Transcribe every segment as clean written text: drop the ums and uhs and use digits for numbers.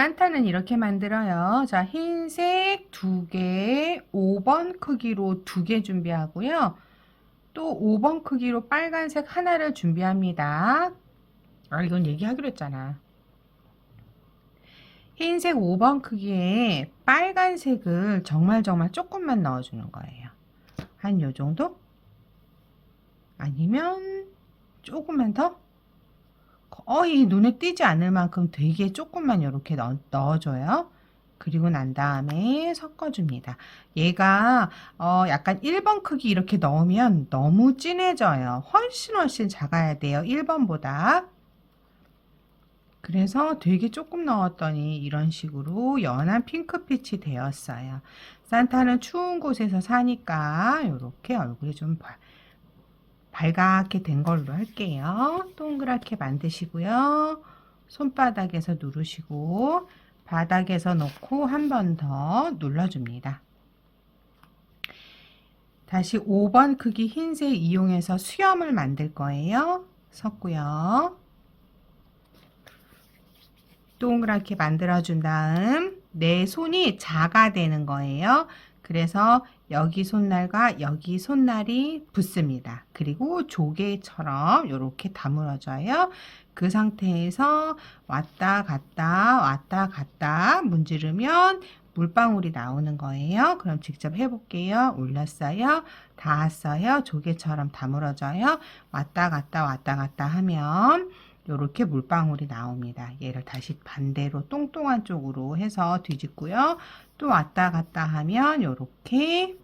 산타는 이렇게 만들어요. 자, 흰색 2개, 5번 크기로 2개 준비하고요. 또 5번 크기로 빨간색 하나를 준비합니다. 아, 이건 얘기하기로 했잖아. 흰색 5번 크기에 빨간색을 정말 조금만 넣어주는 거예요. 한 요 정도? 아니면 조금만 더? 거의 눈에 띄지 않을 만큼 되게 조금만 이렇게 넣어줘요. 그리고 난 다음에 섞어줍니다. 얘가 약간 1번 크기 이렇게 넣으면 너무 진해져요. 훨씬 작아야 돼요. 1번보다. 그래서 되게 조금 넣었더니 이런 식으로 연한 핑크빛이 되었어요. 산타는 추운 곳에서 사니까 이렇게 얼굴이 좀 발갛게 된 걸로 할게요. 동그랗게 만드시고요. 손바닥에서 누르시고 바닥에서 놓고 한 번 더 눌러줍니다. 다시 5번 크기 흰색 이용해서 수염을 만들 거예요. 섞고요. 동그랗게 만들어준 다음 내 손이 자가 되는 거예요. 그래서 여기 손날과 여기 손날이 붙습니다. 그리고 조개처럼 이렇게 다물어져요. 그 상태에서 왔다 갔다 문지르면 물방울이 나오는 거예요. 그럼 직접 해볼게요. 올렸어요. 닿았어요. 조개처럼 다물어져요. 왔다 갔다 하면 이렇게 물방울이 나옵니다. 얘를 다시 반대로 똥똥한 쪽으로 해서 뒤집고요. 또 왔다 갔다 하면 이렇게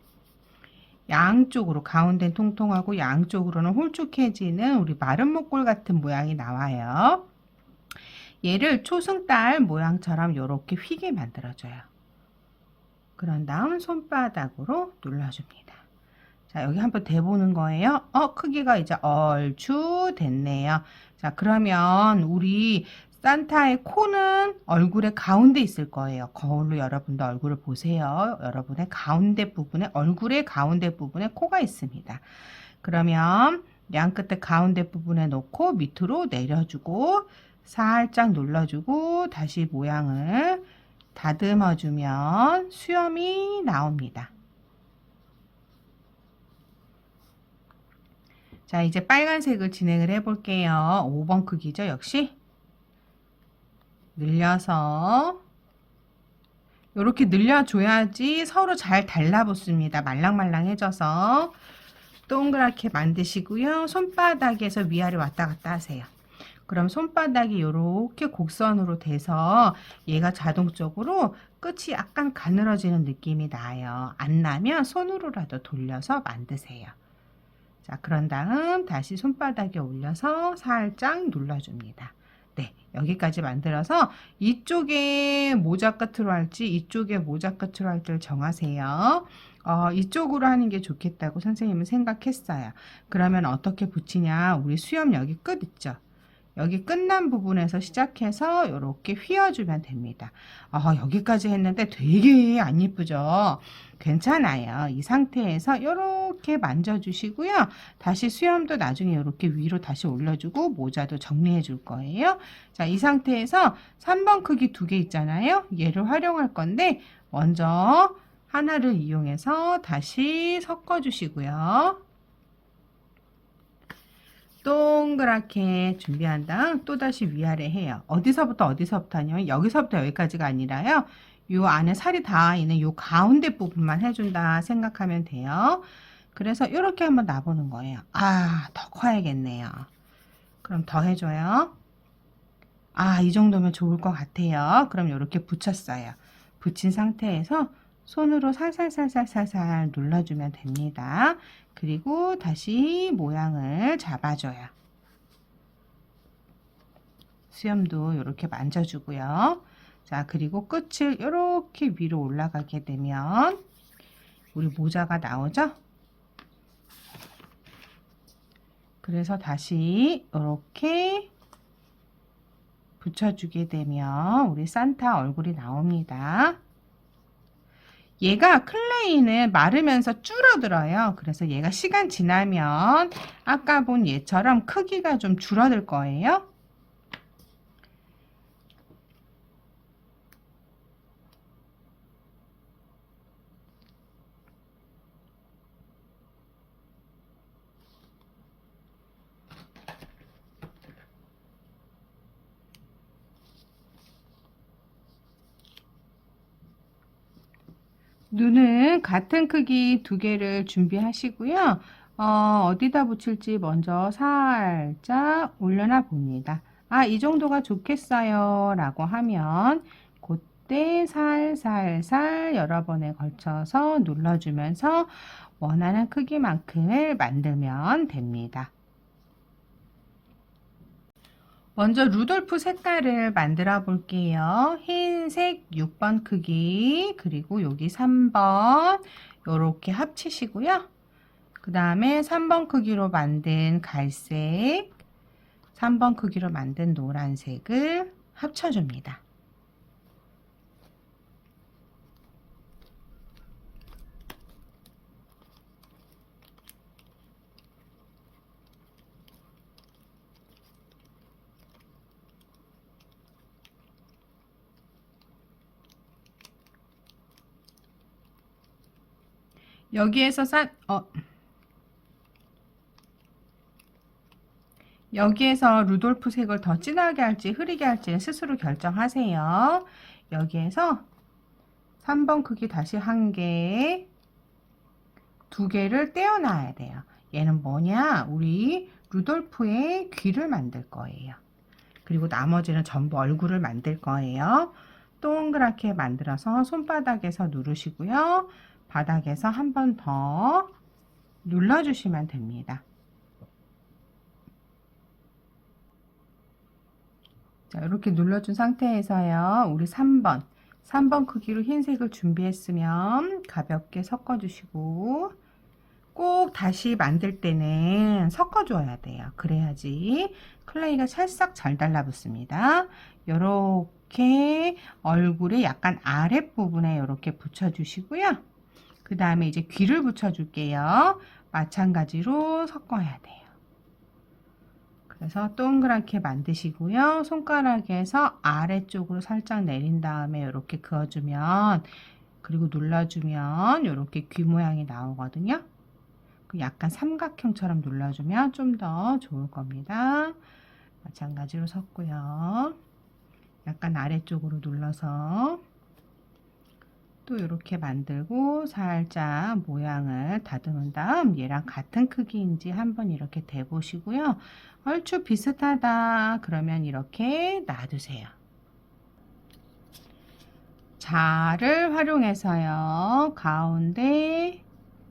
양쪽으로 가운데는 통통하고 양쪽으로는 홀쭉해지는 우리 마른 목골 같은 모양이 나와요. 얘를 초승달 모양처럼 이렇게 휘게 만들어줘요. 그런 다음 손바닥으로 눌러줍니다. 자, 여기 한번 대보는 거예요. 크기가 이제 얼추 됐네요. 자, 그러면 우리 산타의 코는 얼굴의 가운데 있을 거예요. 거울로 여러분도 얼굴을 보세요. 여러분의 가운데 부분에, 얼굴의 가운데 부분에 코가 있습니다. 그러면 양 끝에 가운데 부분에 놓고 밑으로 내려주고 살짝 눌러주고 다시 모양을 다듬어주면 수염이 나옵니다. 자, 이제 빨간색을 진행을 해 볼게요. 5번 크기죠, 역시. 늘려서 이렇게 늘려줘야지 서로 잘 달라붙습니다. 말랑말랑해져서 동그랗게 만드시고요. 손바닥에서 위아래 왔다 갔다 하세요. 그럼 손바닥이 이렇게 곡선으로 돼서 얘가 자동적으로 끝이 약간 가늘어지는 느낌이 나요. 안 나면 손으로라도 돌려서 만드세요. 자, 그런 다음 다시 손바닥에 올려서 살짝 눌러줍니다. 네, 여기까지 만들어서 이쪽에 모자 끝으로 할지 이쪽에 모자 끝으로 할지를 정하세요. 이쪽으로 하는 게 좋겠다고 선생님은 생각했어요. 그러면 어떻게 붙이냐? 우리 수염 여기 끝 있죠? 여기 끝난 부분에서 시작해서 이렇게 휘어주면 됩니다. 여기까지 했는데 되게 안 예쁘죠? 괜찮아요. 이 상태에서 이렇게 만져주시고요. 다시 수염도 나중에 이렇게 위로 다시 올려주고 모자도 정리해 줄 거예요. 자, 이 상태에서 3번 크기 2개 있잖아요. 얘를 활용할 건데 먼저 하나를 이용해서 다시 섞어 주시고요. 동그랗게 준비한 다음 또다시 위아래 해요. 어디서부터 하냐면 여기서부터 여기까지가 아니라요. 요 안에 살이 다 있는 요 가운데 부분만 해준다 생각하면 돼요. 그래서 이렇게 한번 놔보는 거예요. 더 커야겠네요. 그럼 더 해줘요. 이 정도면 좋을 것 같아요. 그럼 이렇게 붙였어요. 붙인 상태에서 손으로 살살 눌러주면 됩니다. 그리고 다시 모양을 잡아줘요. 수염도 이렇게 만져주고요. 자, 그리고 끝을 이렇게 위로 올라가게 되면 우리 모자가 나오죠? 그래서 다시 이렇게 붙여주게 되면 우리 산타 얼굴이 나옵니다. 얘가 클레이는 마르면서 줄어들어요. 그래서 얘가 시간 지나면 아까 본 얘처럼 크기가 좀 줄어들 거예요. 눈은 같은 크기 두 개를 준비하시고요. 어디다 붙일지 먼저 살짝 올려놔 봅니다. 아, 이 정도가 좋겠어요 라고 하면 그때 살살살 여러 번에 걸쳐서 눌러주면서 원하는 크기만큼을 만들면 됩니다. 먼저 루돌프 색깔을 만들어 볼게요. 흰색 6번 크기, 그리고 여기 3번 이렇게 합치시고요. 그 다음에 3번 크기로 만든 갈색, 3번 크기로 만든 노란색을 합쳐줍니다. 여기에서 루돌프 색을 더 진하게 할지 흐리게 할지는 스스로 결정하세요. 여기에서 3번 크기 다시 한 개, 두 개를 떼어놔야 돼요. 얘는 뭐냐? 우리 루돌프의 귀를 만들 거예요. 그리고 나머지는 전부 얼굴을 만들 거예요. 동그랗게 만들어서 손바닥에서 누르시고요. 바닥에서 한 번 더 눌러주시면 됩니다. 자, 이렇게 눌러준 상태에서요. 우리 3번 크기로 흰색을 준비했으면 가볍게 섞어주시고 꼭 다시 만들 때는 섞어줘야 돼요. 그래야지 클레이가 찰싹 잘 달라붙습니다. 이렇게 얼굴에 약간 아랫부분에 이렇게 붙여주시고요. 그 다음에 이제 귀를 붙여줄게요. 마찬가지로 섞어야 돼요. 그래서 동그랗게 만드시고요. 손가락에서 아래쪽으로 살짝 내린 다음에 이렇게 그어주면, 그리고 눌러주면 이렇게 귀 모양이 나오거든요. 약간 삼각형처럼 눌러주면 좀 더 좋을 겁니다. 마찬가지로 섞고요. 약간 아래쪽으로 눌러서 또 이렇게 만들고 살짝 모양을 다듬은 다음 얘랑 같은 크기인지 한번 이렇게 대보시고요. 얼추 비슷하다 그러면 이렇게 놔두세요. 자를 활용해서요. 가운데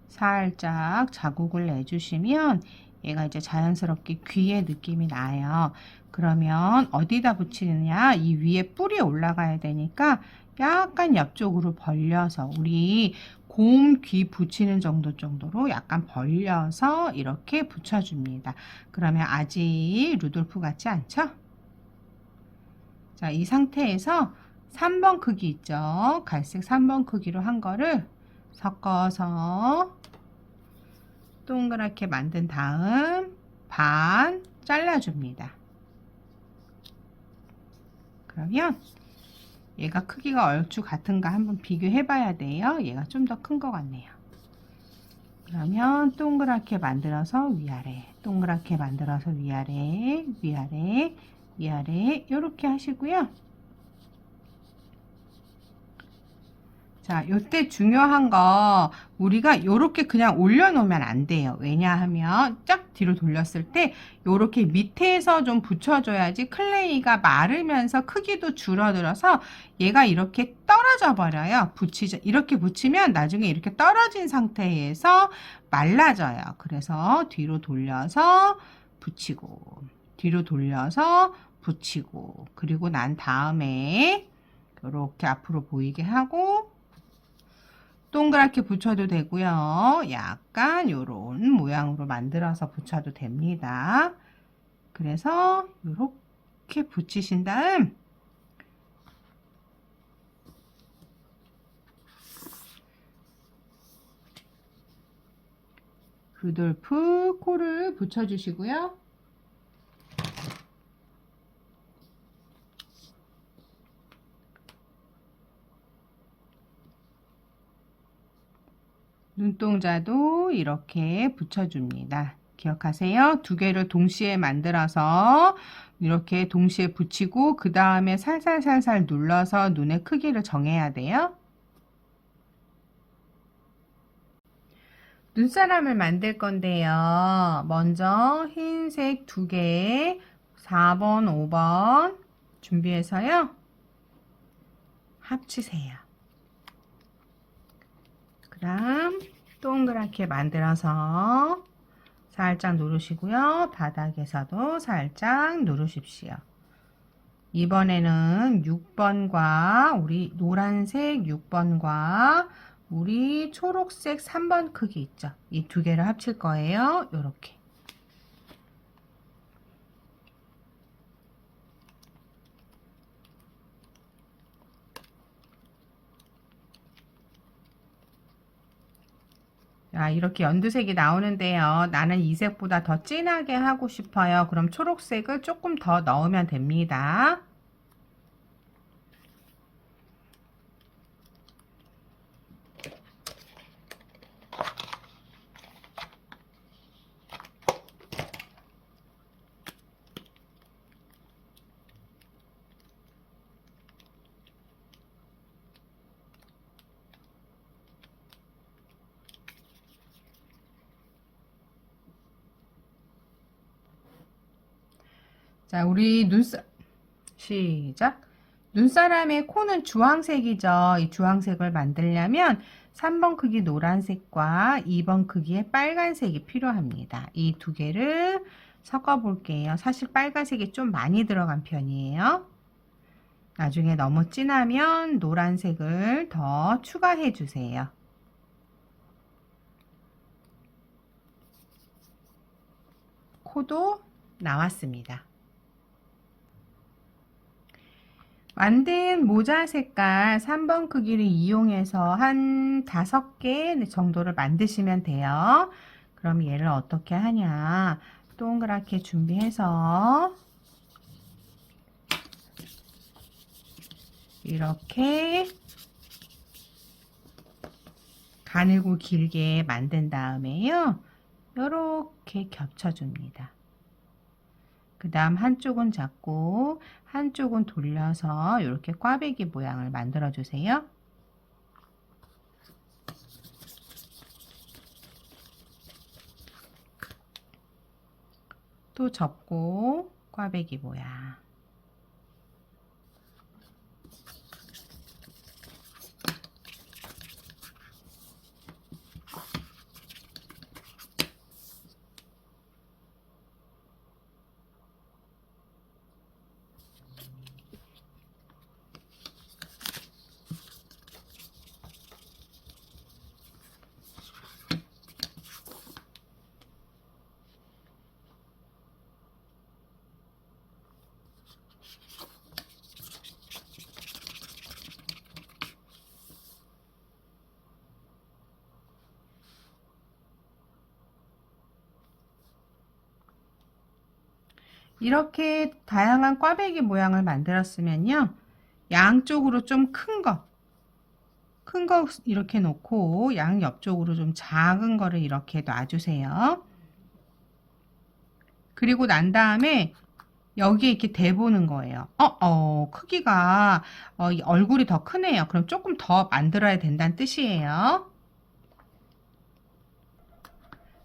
살짝 자국을 내주시면 얘가 이제 자연스럽게 귀의 느낌이 나요. 그러면 어디다 붙이느냐? 이 위에 뿔이 올라가야 되니까 약간 옆쪽으로 벌려서 우리 곰 귀 붙이는 정도로 약간 벌려서 이렇게 붙여줍니다. 그러면 아직 루돌프 같지 않죠? 자, 이 상태에서 3번 크기 있죠? 갈색 3번 크기로 한 거를 섞어서 동그랗게 만든 다음 반 잘라줍니다. 그러면 얘가 크기가 얼추 같은가 한번 비교해 봐야 돼요. 얘가 좀 더 큰 것 같네요. 그러면 동그랗게 만들어서 위아래, 동그랗게 만들어서 위아래, 위아래, 위아래 이렇게 하시고요. 자, 요때 중요한 거 우리가 요렇게 그냥 올려놓으면 안 돼요. 왜냐하면 쫙 뒤로 돌렸을 때 요렇게 밑에서 좀 붙여줘야지 클레이가 마르면서 크기도 줄어들어서 얘가 이렇게 떨어져 버려요. 이렇게 붙이면 나중에 이렇게 떨어진 상태에서 말라져요. 그래서 뒤로 돌려서 붙이고 뒤로 돌려서 붙이고 그리고 난 다음에 이렇게 앞으로 보이게 하고 동그랗게 붙여도 되고요. 약간 요런 모양으로 만들어서 붙여도 됩니다. 그래서 이렇게 붙이신 다음 루돌프 코를 붙여주시고요. 눈동자도 이렇게 붙여줍니다. 기억하세요. 두 개를 동시에 만들어서 이렇게 동시에 붙이고 그 다음에 살살살살 눌러서 눈의 크기를 정해야 돼요. 눈사람을 만들 건데요. 먼저 흰색 2개, 4번, 5번 준비해서요. 합치세요. 그다음 동그랗게 만들어서 살짝 누르시고요. 바닥에서도 살짝 누르십시오. 이번에는 6번과 우리 노란색 6번과 우리 초록색 3번 크기 있죠. 이 2개를 합칠 거예요. 요렇게. 자, 이렇게 연두색이 나오는데요. 나는 이 색보다 더 진하게 하고 싶어요. 그럼 초록색을 조금 더 넣으면 됩니다. 자, 우리 시작. 눈사람의 코는 주황색이죠. 이 주황색을 만들려면 3번 크기 노란색과 2번 크기의 빨간색이 필요합니다. 이 2개를 섞어 볼게요. 사실 빨간색이 좀 많이 들어간 편이에요. 나중에 너무 진하면 노란색을 더 추가해 주세요. 코도 나왔습니다. 만든 모자 색깔 3번 크기를 이용해서 한 5개 정도를 만드시면 돼요. 그럼 얘를 어떻게 하냐. 동그랗게 준비해서 이렇게 가늘고 길게 만든 다음에요. 이렇게 겹쳐줍니다. 그 다음 한쪽은 잡고 한쪽은 돌려서 이렇게 꽈배기 모양을 만들어 주세요. 또 접고 꽈배기 모양. 이렇게 다양한 꽈배기 모양을 만들었으면요. 양쪽으로 좀 큰 거 이렇게 놓고 양 옆쪽으로 좀 작은 거를 이렇게 놔주세요. 그리고 난 다음에 여기에 이렇게 대보는 거예요. 크기가 이 얼굴이 더 크네요. 그럼 조금 더 만들어야 된다는 뜻이에요.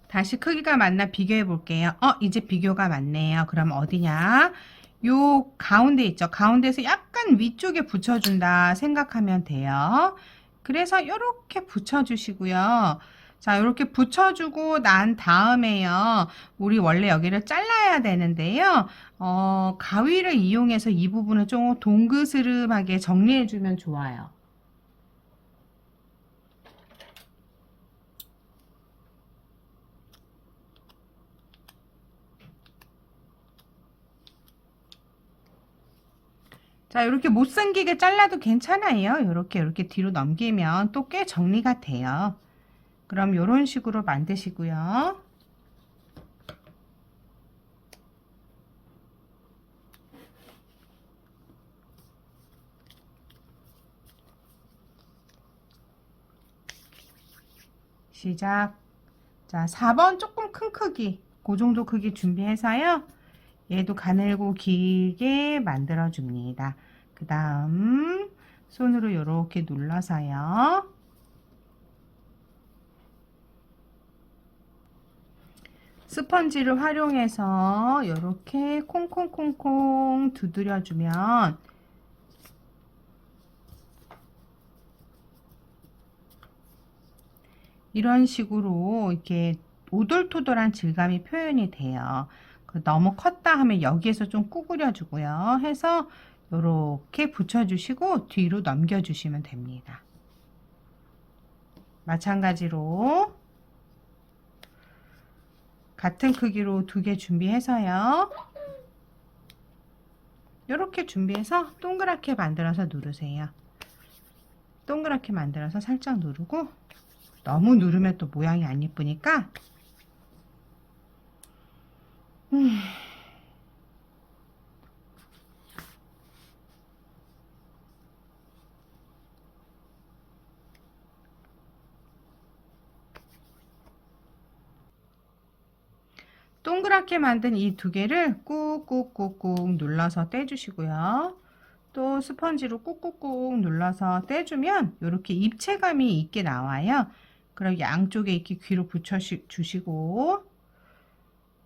다시 크기가 맞나 비교해 볼게요. 이제 비교가 맞네요. 그럼 어디냐? 요 가운데 있죠. 가운데에서 약간 위쪽에 붙여준다 생각하면 돼요. 그래서 이렇게 붙여주시고요. 자, 이렇게 붙여주고 난 다음에요. 우리 원래 여기를 잘라야 되는데요. 가위를 이용해서 이 부분을 좀 동그스름하게 정리해주면 좋아요. 자, 이렇게 못생기게 잘라도 괜찮아요. 이렇게 뒤로 넘기면 또 꽤 정리가 돼요. 그럼 이런 식으로 만드시고요. 시작. 자, 4번 조금 큰 크기, 그 정도 크기 준비해서요. 얘도 가늘고 길게 만들어 줍니다. 그 다음 손으로 이렇게 눌러서요. 스펀지를 활용해서 이렇게 콩콩콩콩 두드려주면 이런 식으로 이렇게 오돌토돌한 질감이 표현이 돼요. 너무 컸다 하면 여기에서 좀 구부려 주고요. 해서 이렇게 붙여주시고 뒤로 넘겨주시면 됩니다. 마찬가지로 같은 크기로 2개 준비해서요. 이렇게 준비해서 동그랗게 만들어서 누르세요. 동그랗게 만들어서 살짝 누르고, 너무 누르면 또 모양이 안 예쁘니까 동그랗게 만든 이 2개를 꾹꾹꾹꾹 눌러서 떼주시고요. 또 스펀지로 꾹꾹꾹 눌러서 떼주면 이렇게 입체감이 있게 나와요. 그럼 양쪽에 이렇게 귀로 붙여주시고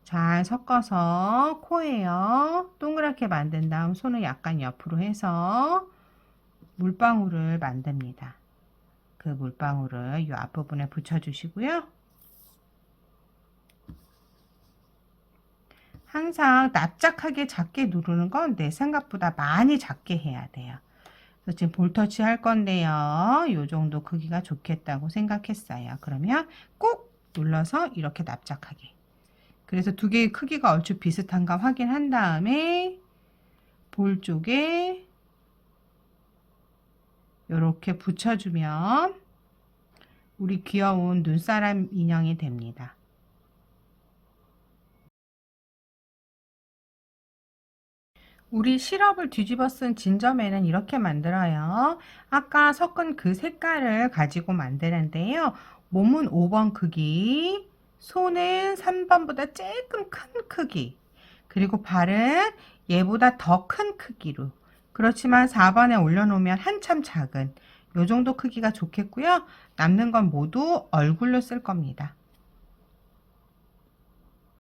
잘 섞어서 코에요. 동그랗게 만든 다음 손을 약간 옆으로 해서 물방울을 만듭니다. 그 물방울을 이 앞부분에 붙여주시고요. 항상 납작하게 작게 누르는 건 내 생각보다 많이 작게 해야 돼요. 그래서 지금 볼터치 할 건데요. 이 정도 크기가 좋겠다고 생각했어요. 그러면 꾹 눌러서 이렇게 납작하게. 그래서 2개의 크기가 얼추 비슷한가 확인한 다음에 볼 쪽에 이렇게 붙여주면 우리 귀여운 눈사람 인형이 됩니다. 우리 시럽을 뒤집어 쓴 진저맨은 이렇게 만들어요. 아까 섞은 그 색깔을 가지고 만드는데요. 몸은 5번 크기, 손은 3번보다 조금 큰 크기, 그리고 발은 얘보다 더 큰 크기로. 그렇지만 4번에 올려놓으면 한참 작은 요 정도 크기가 좋겠고요. 남는 건 모두 얼굴로 쓸 겁니다.